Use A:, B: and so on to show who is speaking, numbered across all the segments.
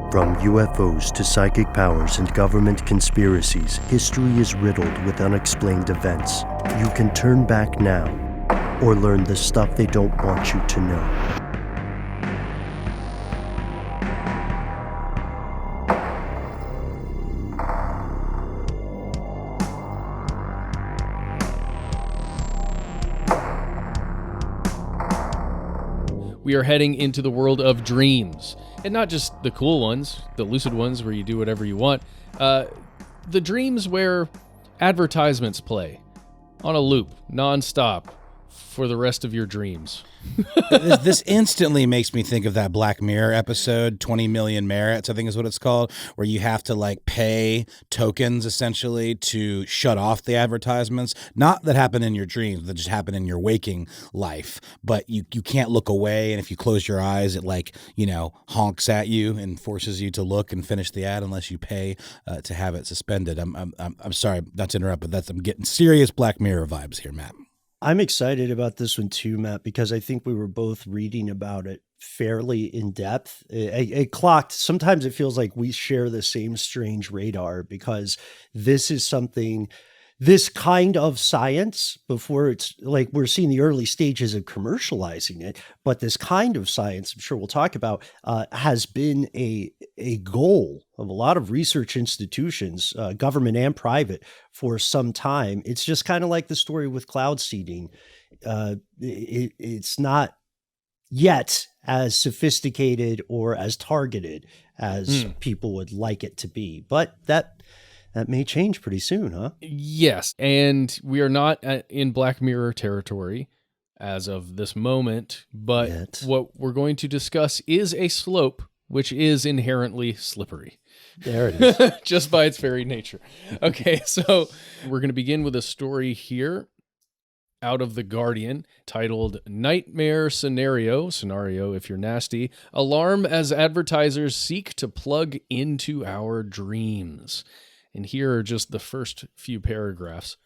A: From UFOs to psychic powers and government conspiracies, history is riddled with unexplained events. You can turn back now or learn the stuff they don't want you to know.
B: We are heading into the world of dreams. And not just the cool ones, the lucid ones where you do whatever you want. The dreams where advertisements play on a loop, nonstop, for the rest of your dreams.
C: This instantly makes me think of that Black Mirror episode, 20 Million Merits, I think is what it's called, where you have to like pay tokens essentially to shut off the advertisements. Not that happen in your dreams, that just happen in your waking life. But you can't look away, and if you close your eyes, it like, honks at you and forces you to look and finish the ad unless you pay to have it suspended. I'm sorry not to interrupt, but I'm getting serious Black Mirror vibes here, Matt.
A: I'm excited about this one too, Matt, because I think we were both reading about it fairly in depth. It clocked. Sometimes it feels like we share the same strange radar because this is something, this kind of science, before it's like we're seeing the early stages of commercializing it, but this kind of science, I'm sure we'll talk about, has been a goal of a lot of research institutions, government and private, for some time. It's just kind of like the story with cloud seeding. It's not yet as sophisticated or as targeted as people would like it to be, but that may change pretty soon, huh?
B: Yes, and we are not in Black Mirror territory as of this moment, but what we're going to discuss is a slope which is inherently slippery.
A: There it is.
B: Just by its very nature. Okay, so we're going to begin with a story here out of The Guardian titled Nightmare Scenario if you're nasty, Alarm as Advertisers Seek to Plug into Our Dreams. And here are just the first few paragraphs.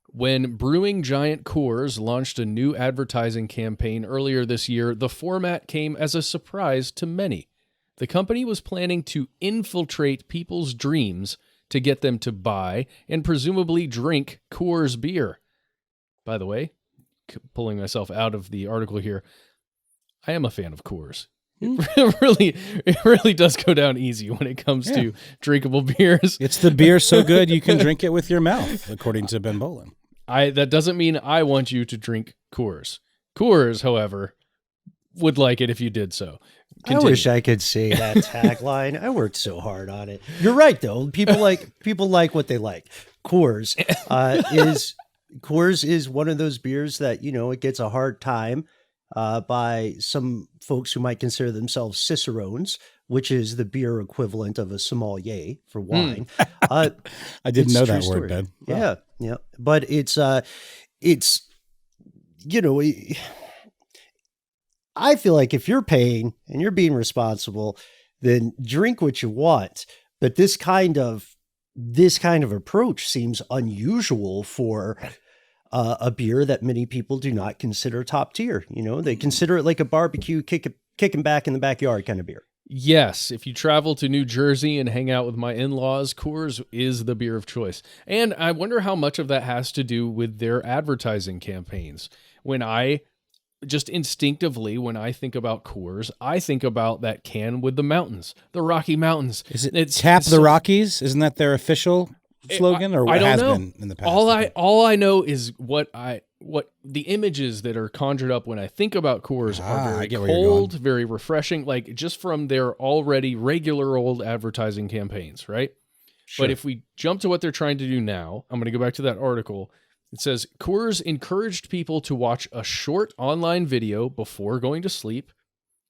B: When brewing giant Coors launched a new advertising campaign earlier this year, the format came as a surprise to many. The company was planning to infiltrate people's dreams to get them to buy and presumably drink Coors beer. By the way, pulling myself out of the article here, I am a fan of Coors. It really does go down easy when it comes to drinkable beers.
C: It's the beer so good you can drink it with your mouth, according to Ben Bolin.
B: That doesn't mean I want you to drink Coors. Coors, however, would like it if you did so. Continue.
A: I wish I could say that tagline. I worked so hard on it. You're right, though. People like what they like. Coors is one of those beers that, it gets a hard time by some folks who might consider themselves cicerones, which is the beer equivalent of a sommelier for wine.
C: I didn't know that word, Ben.
A: Wow. Yeah. But it's I feel like if you're paying and you're being responsible, then drink what you want. But this kind of approach seems unusual for a beer that many people do not consider top tier. They consider it like a barbecue, kicking back in the backyard kind of beer.
B: Yes, if you travel to New Jersey and hang out with my in-laws, Coors is the beer of choice. And I wonder how much of that has to do with their advertising campaigns. When I instinctively, when I think about Coors, I think about that can with the mountains, the Rocky Mountains.
C: It's Tap the Rockies? Isn't that their official slogan, or what has been in the past?
B: All I know is what the images that are conjured up when I think about Coors are very cold, very refreshing, like just from their already regular old advertising campaigns, right? Sure. But if we jump to what they're trying to do now, I'm going to go back to that article. It says, Coors encouraged people to watch a short online video before going to sleep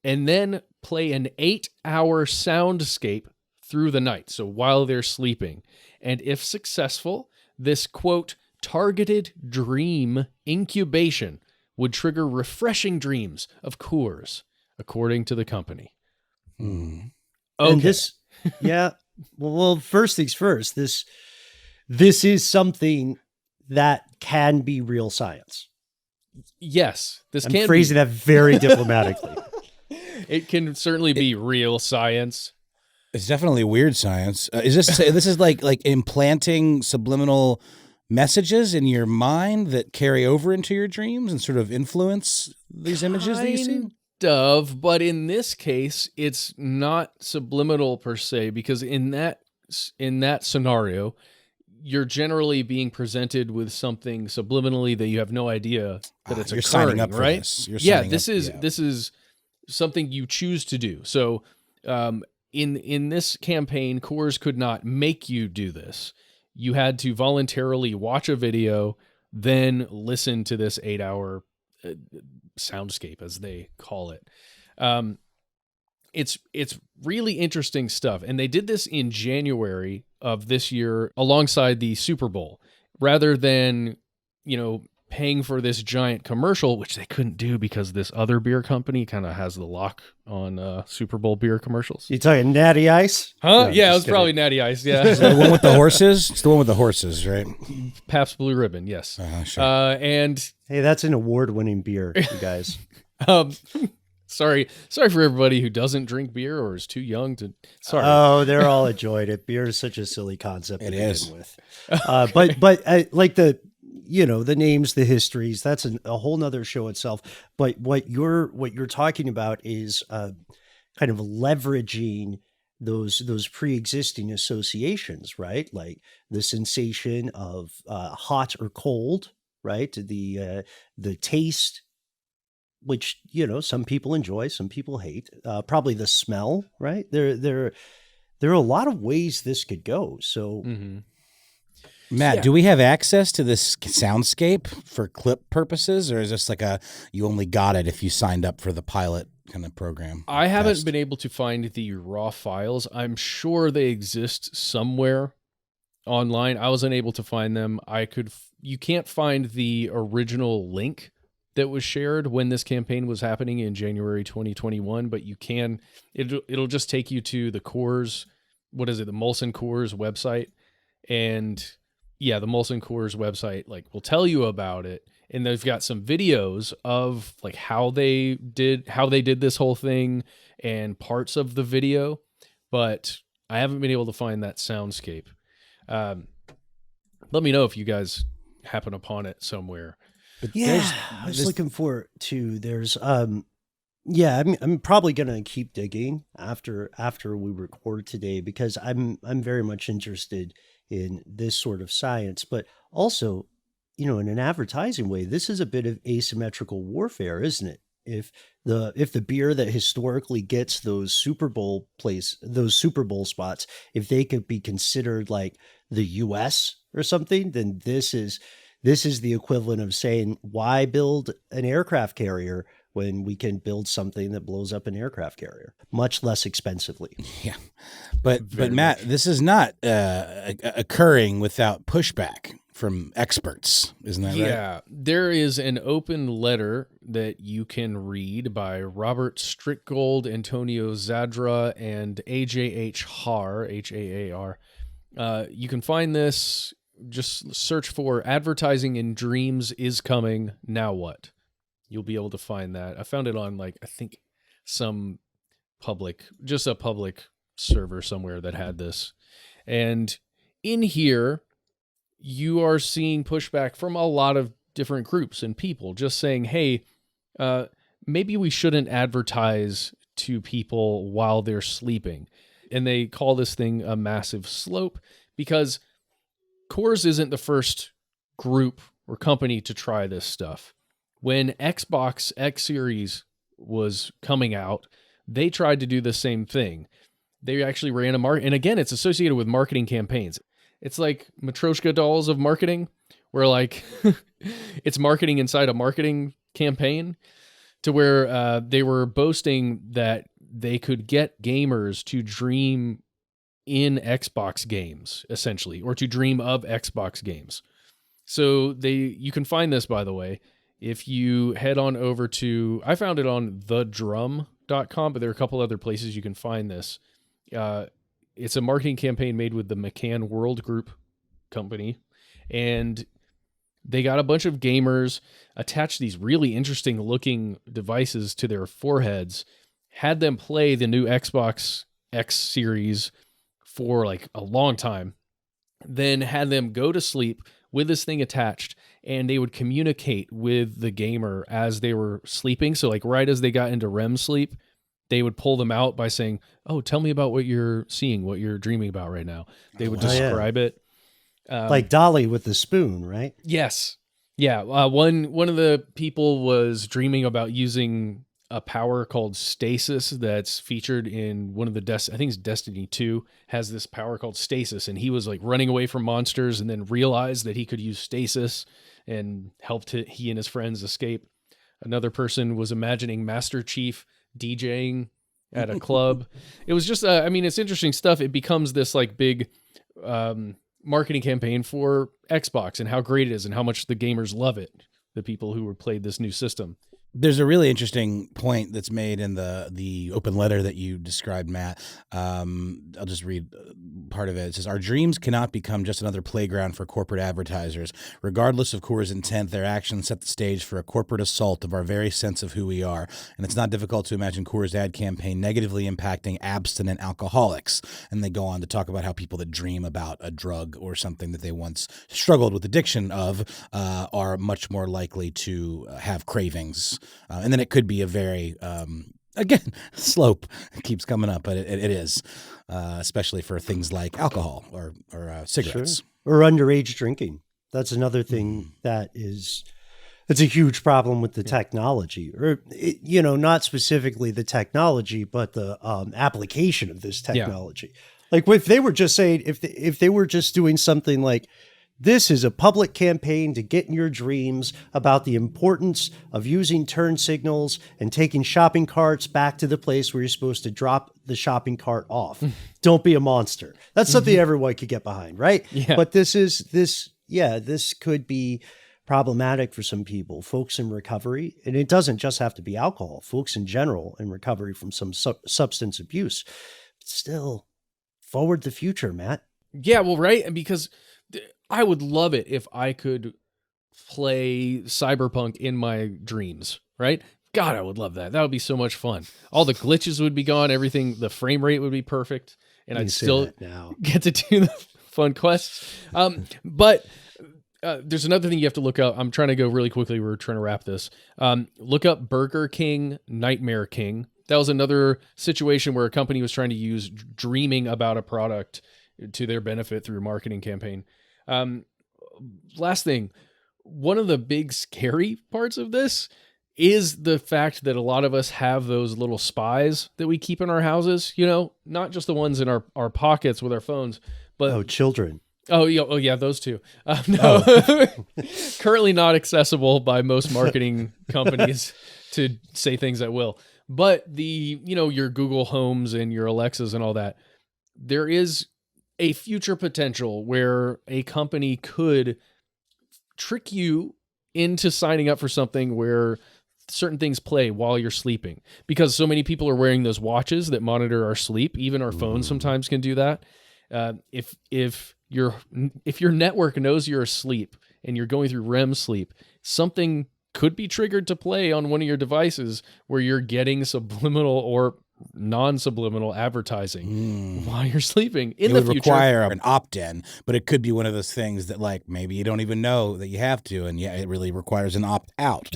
B: and then play an 8-hour soundscape through the night, so while they're sleeping. And if successful, this, quote, targeted dream incubation would trigger refreshing dreams of Coors, according to the company.
A: Okay. And this, well, first things first, this is something that can be real science.
B: Yes,
A: I'm phrasing that very diplomatically.
B: It can certainly be real science.
C: It's definitely weird science. Is this is like implanting subliminal messages in your mind that carry over into your dreams and sort of influence these images that you see?
B: Kind of, but in this case, it's not subliminal per se, because in that scenario, you're generally being presented with something subliminally that you have no idea that it's
C: You're
B: occurring,
C: signing up for
B: right?
C: this. You're
B: Yeah,
C: signing
B: this
C: up,
B: is
C: yeah.
B: this is something you choose to do. So, in this campaign, Coors could not make you do this. You had to voluntarily watch a video, then listen to this 8-hour soundscape, as they call it. It's really interesting stuff, and they did this in January of this year alongside the Super Bowl, rather than paying for this giant commercial, which they couldn't do because this other beer company kind of has the lock on Super Bowl beer commercials.
A: You talking Natty Ice?
B: Huh?
A: No,
B: Yeah, it
A: just
B: was
A: kidding.
B: probably Natty Ice. Yeah,
C: The one with the horses? It's the one with the horses, right?
B: Pabst Blue Ribbon. Yes.
C: Sure.
B: And
A: Hey, that's an award-winning beer, you guys.
B: sorry for everybody who doesn't drink beer or is too young to. Sorry.
A: Oh, they're all enjoyed it. Beer is such a silly concept to
C: It
A: begin
C: is.
A: with. But like the names, the histories, that's a whole nother show itself. But what you're talking about is kind of leveraging those pre-existing associations, right? Like the sensation of hot or cold, right? The taste, which some people enjoy, some people hate. Probably the smell, right? There are a lot of ways this could go. So.
B: Mm-hmm.
C: Matt, do we have access to this soundscape for clip purposes, or is this like you only got it if you signed up for the pilot kind of program?
B: I haven't been able to find the raw files. I'm sure they exist somewhere online. I was unable to find them. You can't find the original link that was shared when this campaign was happening in January 2021, but you can. It'll just take you to the Coors, the Molson Coors website, and yeah, the Molson Coors website will tell you about it, and they've got some videos of how they did this whole thing and parts of the video, but I haven't been able to find that soundscape. Let me know if you guys happen upon it somewhere.
A: But yeah, I was looking for it too. There's I'm probably gonna keep digging after we record today, because I'm very much interested in this sort of science, but also, in an advertising way, this is a bit of asymmetrical warfare, isn't it? If the beer that historically gets those Super Bowl spots, if they could be considered like the US or something, then this is the equivalent of saying, why build an aircraft carrier when we can build something that blows up an aircraft carrier much less expensively?
C: Yeah. But Matt, this is not occurring without pushback from experts, isn't that right?
B: Yeah, there is an open letter that you can read by Robert Strickgold, Antonio Zadra, and AJH Har, Haar. You can find this, just search for "Advertising in Dreams is Coming, Now What?" You'll be able to find that. I found it on I think a public server somewhere that had this. And in here, you are seeing pushback from a lot of different groups and people just saying, hey, maybe we shouldn't advertise to people while they're sleeping. And they call this thing a massive slope, because Coors isn't the first group or company to try this stuff. When Xbox X Series was coming out, they tried to do the same thing. They actually ran and again, it's associated with marketing campaigns. It's like Matryoshka dolls of marketing, where it's marketing inside a marketing campaign, to where they were boasting that they could get gamers to dream in Xbox games, essentially, or to dream of Xbox games. So you can find this, by the way, if you head on over to, I found it on thedrum.com, but there are a couple other places you can find this. It's a marketing campaign made with the McCann World Group company, and they got a bunch of gamers, attached these really interesting looking devices to their foreheads, had them play the new Xbox X series for like a long time, then had them go to sleep with this thing attached, and they would communicate with the gamer as they were sleeping. So like right as they got into REM sleep, they would pull them out by saying, "Oh, tell me about what you're seeing, what you're dreaming about right now." They would describe it.
A: Like Dolly with the spoon, right?
B: Yes. Yeah. One of the people was dreaming about using a power called stasis that's featured in one of the I think it's Destiny 2 has this power called stasis, and he was like running away from monsters and then realized that he could use stasis and helped he and his friends escape. Another person was imagining Master Chief DJing at a club. It was just, I mean, it's interesting stuff. It becomes this like big marketing campaign for Xbox and how great it is and how much the gamers love it. The people who played this new system.
C: There's a really interesting point that's made in the open letter that you described, Matt. I'll just read part of it. It says, "Our dreams cannot become just another playground for corporate advertisers. Regardless of Coors' intent, their actions set the stage for a corporate assault of our very sense of who we are. And it's not difficult to imagine Coors' ad campaign negatively impacting abstinent alcoholics." And they go on to talk about how people that dream about a drug or something that they once struggled with addiction of are much more likely to have cravings. And then it could be a very, again, slope keeps coming up, but it is, especially for things like alcohol or cigarettes.
A: Sure. Or underage drinking. That's another thing it's a huge problem with the technology, or, not specifically the technology, but the application of this technology. Yeah. Like if they were just saying, if they were just doing something like, "This is a public campaign to get in your dreams about the importance of using turn signals and taking shopping carts back to the place where you're supposed to drop the shopping cart off. Don't be a monster." That's something everyone could get behind, right?
B: Yeah.
A: But this could be problematic for some people, folks in recovery. And it doesn't just have to be alcohol, folks in general in recovery from some substance abuse. But still, forward the future, Matt.
B: Yeah, well, right. And because I would love it if I could play Cyberpunk in my dreams, right? God, I would love that. That would be so much fun. All the glitches would be gone. Everything, the frame rate would be perfect. And I'd still get to do the fun quests. But there's another thing you have to look up. I'm trying to go really quickly. We're trying to wrap this. Look up Burger King Nightmare King. That was another situation where a company was trying to use dreaming about a product to their benefit through a marketing campaign. Last thing, one of the big scary parts of this is the fact that a lot of us have those little spies that we keep in our houses, not just the ones in our pockets with our phones, but
A: children.
B: Oh yeah, those two. No, currently not accessible by most marketing companies to say things at will. But your Google Homes and your Alexas and all that, there is a future potential where a company could trick you into signing up for something where certain things play while you're sleeping, because so many people are wearing those watches that monitor our sleep. Even our phones sometimes can do that. If your network knows you're asleep and you're going through REM sleep, something could be triggered to play on one of your devices where you're getting subliminal or non-subliminal advertising while you're sleeping. It would
C: require an opt-in, but it could be one of those things that like maybe you don't even know that you have to, and it really requires an opt-out.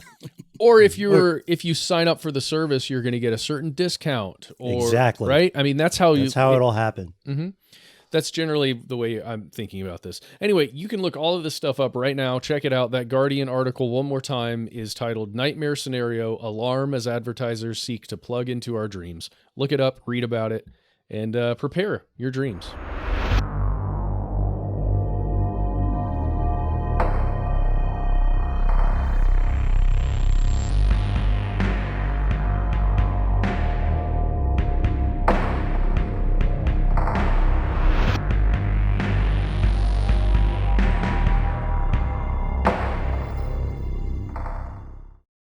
B: Or if you sign up for the service, you're going to get a certain discount.
A: Exactly.
B: Right? I mean, that's how
A: it'll happen.
B: Mm-hmm. That's generally the way I'm thinking about this. Anyway, you can look all of this stuff up right now. Check it out. That Guardian article, one more time, is titled "Nightmare Scenario: Alarm as Advertisers Seek to Plug into Our Dreams." Look it up, read about it, and prepare your dreams.